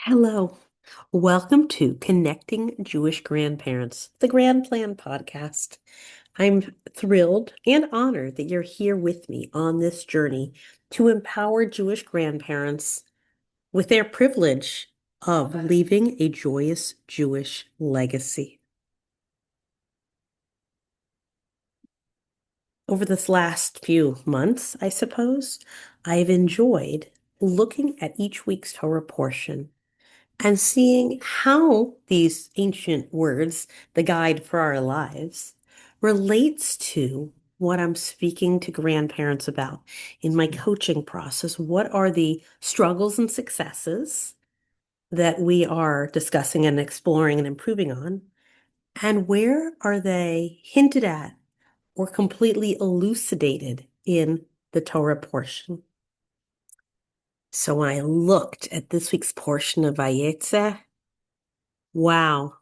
Hello. Welcome to Connecting Jewish Grandparents, the Grand Plan podcast. I'm thrilled and honored that you're here with me on this journey to empower Jewish grandparents with their privilege of leaving a joyous Jewish legacy. Over this last few months, I suppose, I've enjoyed looking at each week's Torah portion and seeing how these ancient words, the guide for our lives, relates to what I'm speaking to grandparents about in my coaching process. What are the struggles and successes that we are discussing and exploring and improving on? And where are they hinted at or completely elucidated in the Torah portion? So when I looked at this week's portion of Vayetzei, wow,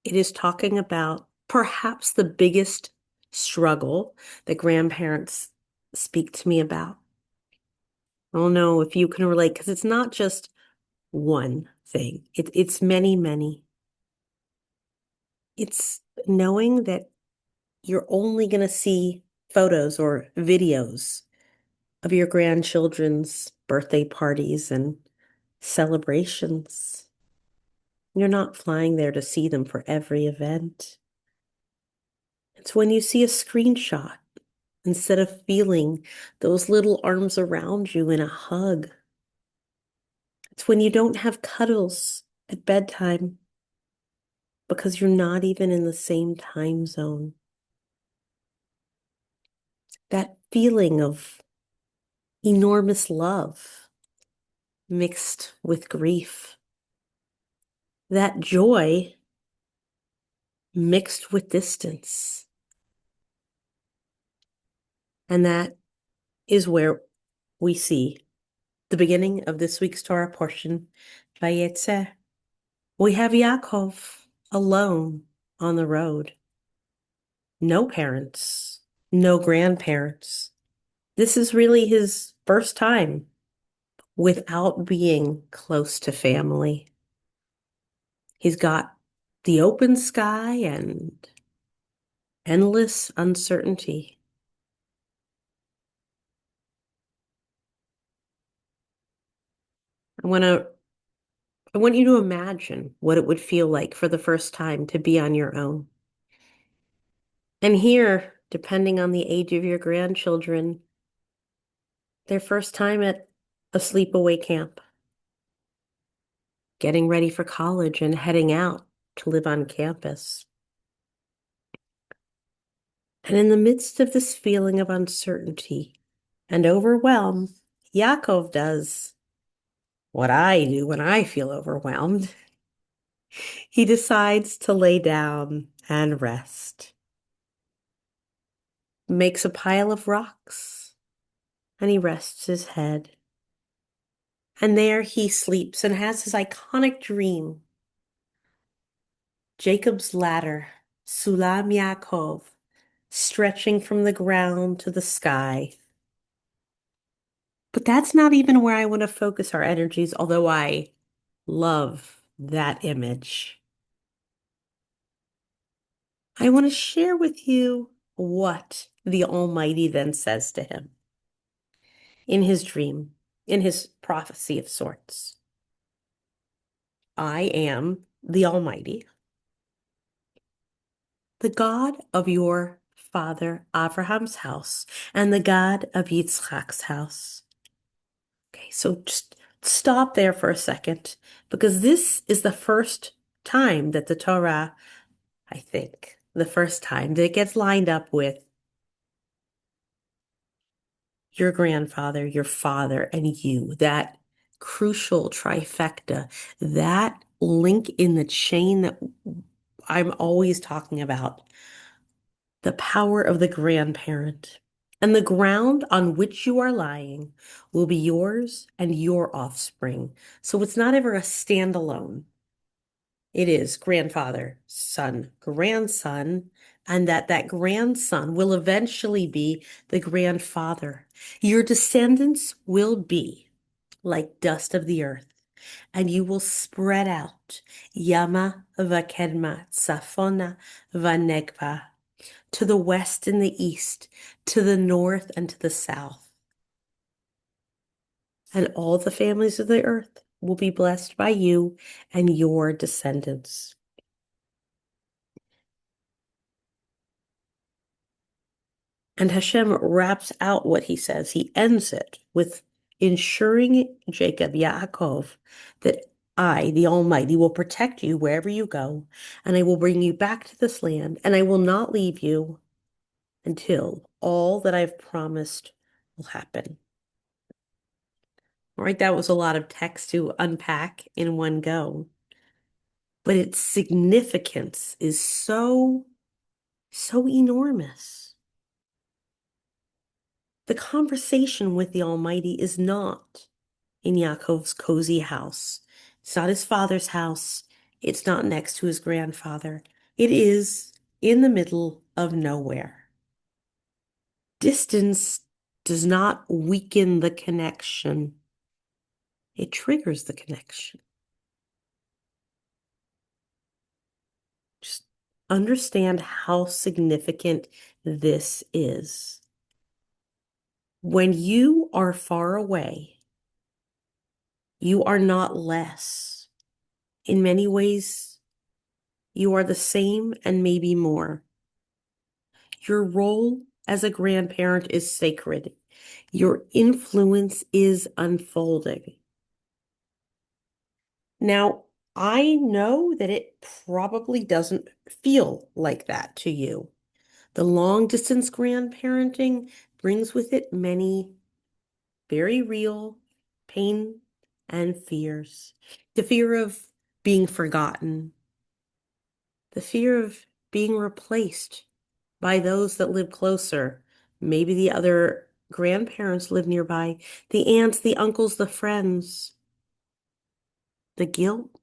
it is talking about perhaps the biggest struggle that grandparents speak to me about. I don't know if you can relate because it's not just one thing. It's many, many. It's knowing that you're only going to see photos or videos of your grandchildren's birthday parties and celebrations. You're not flying there to see them for every event. It's when you see a screenshot instead of feeling those little arms around you in a hug. It's when you don't have cuddles at bedtime because you're not even in the same time zone. That feeling of enormous love mixed with grief. That joy mixed with distance. And that is where we see the beginning of this week's Torah portion, Vayetzei. We have Yaakov alone on the road. No parents, no grandparents. This is really his first time without being close to family. He's got the open sky and endless uncertainty. I want to I want you to imagine what it would feel like for the first time to be on your own. And here, depending on the age of your grandchildren, their first time at a sleepaway camp, getting ready for college and heading out to live on campus. And in the midst of this feeling of uncertainty and overwhelm, Yaakov does what I do when I feel overwhelmed. He decides to lay down and rest, makes a pile of rocks, and he rests his head. And there he sleeps and has his iconic dream. Jacob's ladder, Sulam Yaakov, stretching from the ground to the sky. But that's not even where I want to focus our energies, although I love that image. I want to share with you what the Almighty then says to him in his dream, in his prophecy of sorts. I am the Almighty, the God of your father Abraham's house and the God of Yitzchak's house. Okay, so just stop there for a second because this is the first time that the Torah, I think, the first time that it gets lined up with your grandfather, your father, and you, that crucial trifecta, that link in the chain that I'm always talking about, the power of the grandparent. And the ground on which you are lying will be yours and your offspring. So it's not ever a standalone. It is grandfather, son, grandson, and that grandson will eventually be the grandfather. Your descendants will be like dust of the earth, and you will spread out Yama vakedma Safona vanegva to the west and the east, to the north and to the south. And all the families of the earth will be blessed by you and your descendants. And Hashem wraps out what he says. He ends it with ensuring Jacob, Yaakov, that I, the Almighty, will protect you wherever you go, and I will bring you back to this land, and I will not leave you until all that I've promised will happen. All right, that was a lot of text to unpack in one go, but its significance is so enormous. The conversation with the Almighty is not in Yaakov's cozy house. It's not his father's house. It's not next to his grandfather. It is in the middle of nowhere. Distance does not weaken the connection. It triggers the connection. Just understand how significant this is. When you are far away, you are not less. In many ways, you are the same and maybe more. Your role as a grandparent is sacred. Your influence is unfolding. Now, I know that it probably doesn't feel like that to you. The long distance grandparenting brings with it many very real pain and fears. The fear of being forgotten, the fear of being replaced by those that live closer. Maybe the other grandparents live nearby, the aunts, the uncles, the friends. The guilt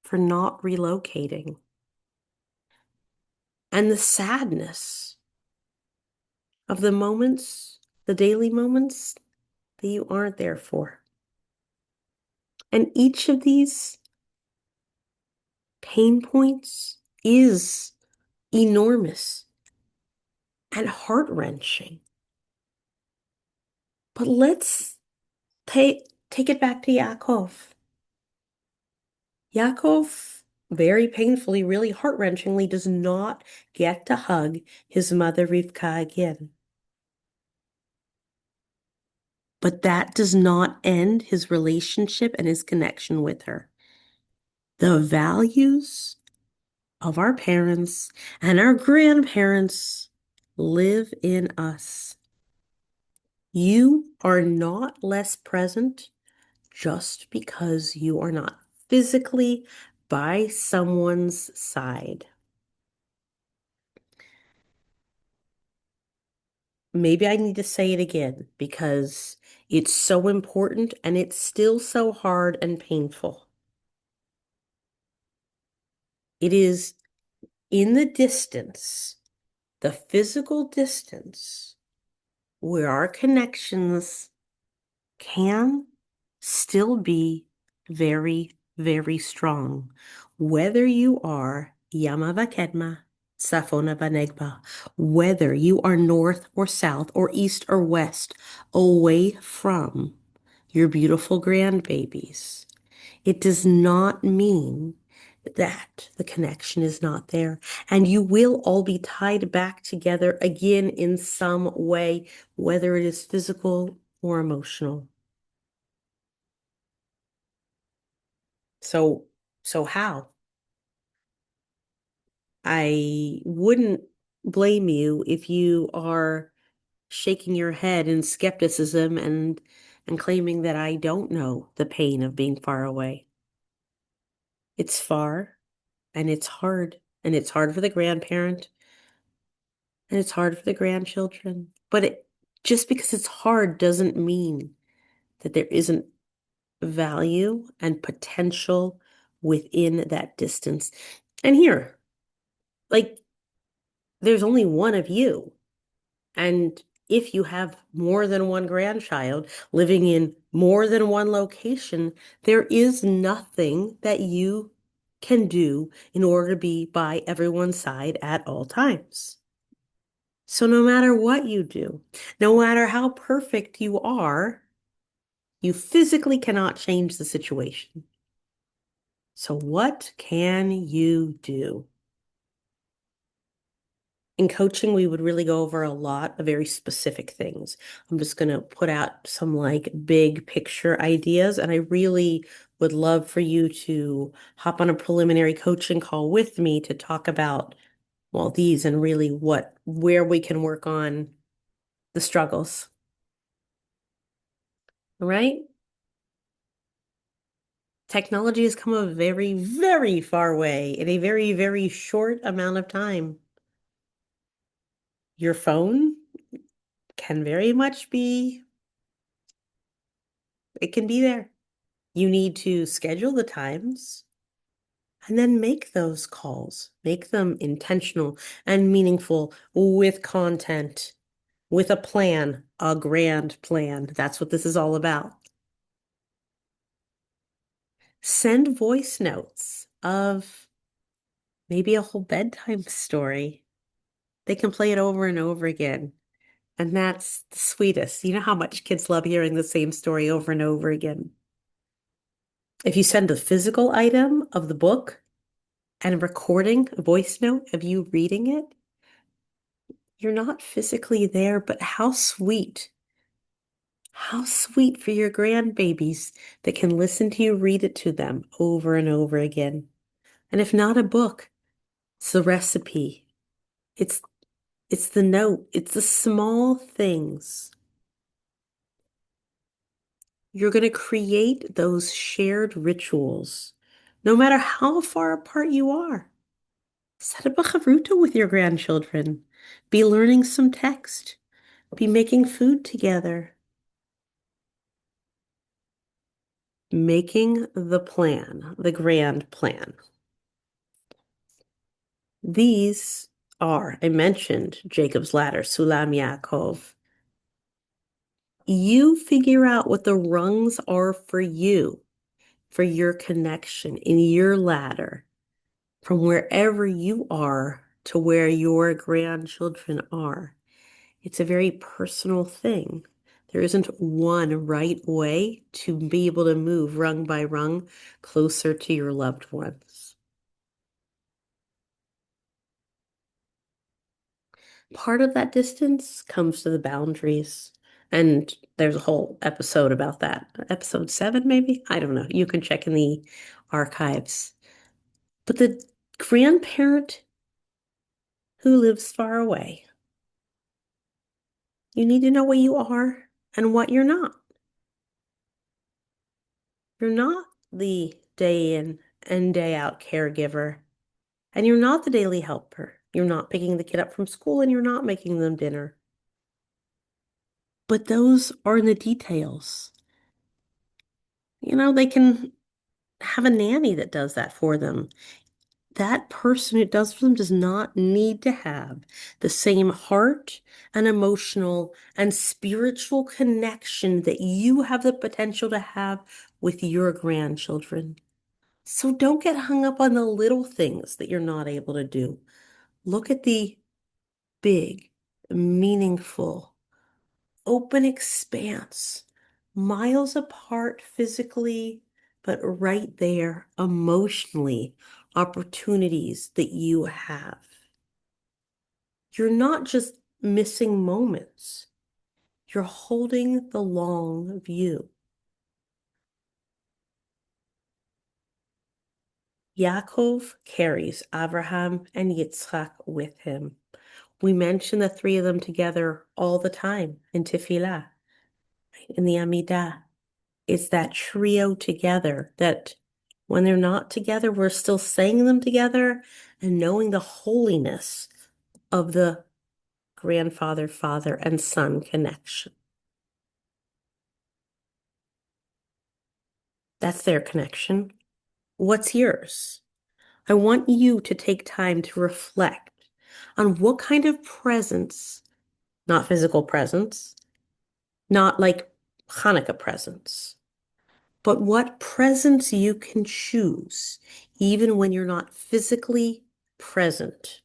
for not relocating, and the sadness of the moments, the daily moments that you aren't there for. And each of these pain points is enormous and heart-wrenching. But let's take it back to Yaakov. Yaakov, very painfully, really heart-wrenchingly, does not get to hug his mother Rivka again. But that does not end his relationship and his connection with her. The values of our parents and our grandparents live in us. You are not less present just because you are not physically by someone's side. Maybe I need to say it again because it's so important and it's still so hard and painful. It is in the distance, the physical distance, where our connections can still be very, very strong. Whether you are Yama Vakedma, Safona Vanegba, whether you are north or south or east or west, away from your beautiful grandbabies, it does not mean that the connection is not there. And you will all be tied back together again in some way, whether it is physical or emotional. So how? I wouldn't blame you if you are shaking your head in skepticism and claiming that I don't know the pain of being far away. It's far and it's hard. And it's hard for the grandparent and it's hard for the grandchildren. But just because it's hard doesn't mean that there isn't value and potential within that distance. And here, like, there's only one of you. And if you have more than one grandchild living in more than one location, there is nothing that you can do in order to be by everyone's side at all times. So no matter what you do, no matter how perfect you are, you physically cannot change the situation. So what can you do? In coaching, we would really go over a lot of very specific things. I'm just going to put out some like big picture ideas, and I really would love for you to hop on a preliminary coaching call with me to talk about, well, these and really where we can work on the struggles. All right? Technology has come a very, very far way in a very, very short amount of time. Your phone can very much it can be there. You need to schedule the times and then make those calls. Make them intentional and meaningful with content, with a plan, a grand plan. That's what this is all about. Send voice notes of maybe a whole bedtime story. They can play it over and over again. And that's the sweetest. You know how much kids love hearing the same story over and over again. If you send a physical item of the book and a recording, a voice note of you reading it, you're not physically there, but how sweet. How sweet for your grandbabies that can listen to you read it to them over and over again. And if not a book, it's the recipe. It's it's the note. It's the small things. You're going to create those shared rituals, no matter how far apart you are. Set up a chavruta with your grandchildren. Be learning some text. Be making food together. Making the plan, the grand plan. These are, I mentioned Jacob's ladder, Sulam Yaakov. You figure out what the rungs are for you, for your connection in your ladder, from wherever you are to where your grandchildren are. It's a very personal thing. There isn't one right way to be able to move rung by rung closer to your loved ones. Part of that distance comes to the boundaries. And there's a whole episode about that. Episode 7, maybe? I don't know. You can check in the archives. But the grandparent who lives far away, you need to know what you are and what you're not. You're not the day in and day out caregiver, and you're not the daily helper. You're not picking the kid up from school and you're not making them dinner. But those are in the details. They can have a nanny that does that for them. That person who does for them does not need to have the same heart and emotional and spiritual connection that you have the potential to have with your grandchildren. So don't get hung up on the little things that you're not able to do. Look at the big, meaningful, open expanse, miles apart physically, but right there emotionally, opportunities that you have. You're not just missing moments, you're holding the long view. Yaakov carries Abraham and Yitzchak with him. We mention the three of them together all the time in Tefillah, in the Amidah. It's that trio together that when they're not together, we're still saying them together and knowing the holiness of the grandfather, father, and son connection. That's their connection. What's yours? I want you to take time to reflect on what kind of presence not physical presents, not like Hanukkah presents, but what presents you can choose, even when you're not physically present.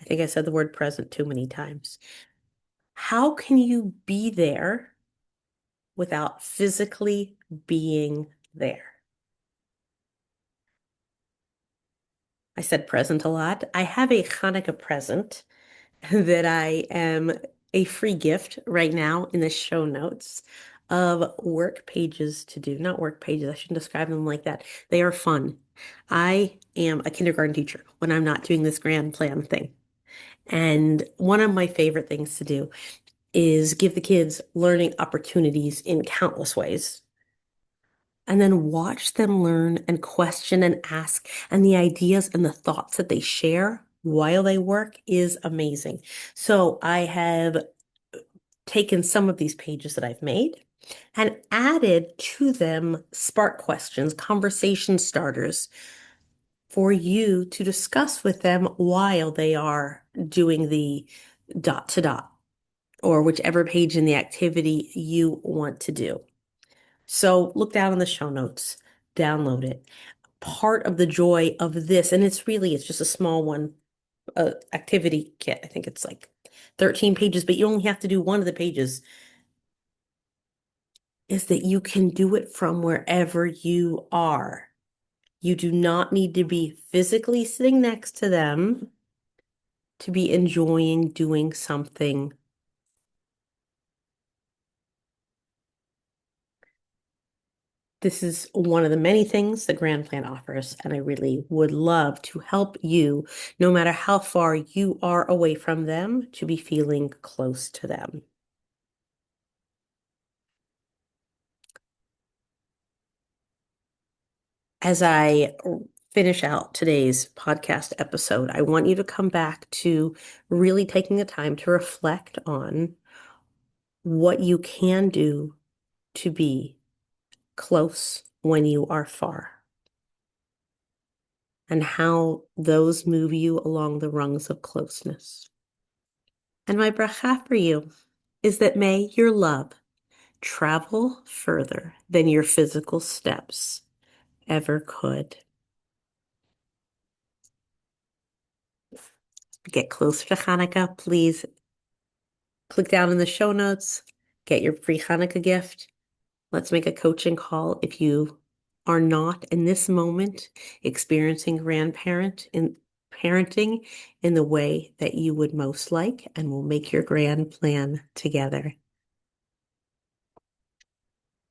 I think I said the word present too many times. How can you be there without physically being there? I said present a lot. I have a Hanukkah present that I am a free gift right now in the show notes of work pages to do. Not work pages, I shouldn't describe them like that. They are fun. I am a kindergarten teacher when I'm not doing this grand plan thing. And one of my favorite things to do is give the kids learning opportunities in countless ways. And then watch them learn and question and ask. And the ideas and the thoughts that they share while they work is amazing. So I have taken some of these pages that I've made and added to them spark questions, conversation starters for you to discuss with them while they are doing the dot to dot or whichever page in the activity you want to do. So look down in the show notes, download it. Part of the joy of this, and it's just a small one, activity kit. I think it's like 13 pages, but you only have to do one of the pages, is that you can do it from wherever you are. You do not need to be physically sitting next to them to be enjoying doing something. This is one of the many things the Grand Plan offers, and I really would love to help you, no matter how far you are away from them, to be feeling close to them. As I finish out today's podcast episode, I want you to come back to really taking the time to reflect on what you can do to be close when you are far, and how those move you along the rungs of closeness. And my bracha for you is that may your love travel further than your physical steps ever could. Get closer to Hanukkah, please click down in the show notes, get your free Hanukkah gift. Let's make a coaching call if you are not in this moment experiencing grandparent in parenting in the way that you would most like, and we'll make your grand plan together.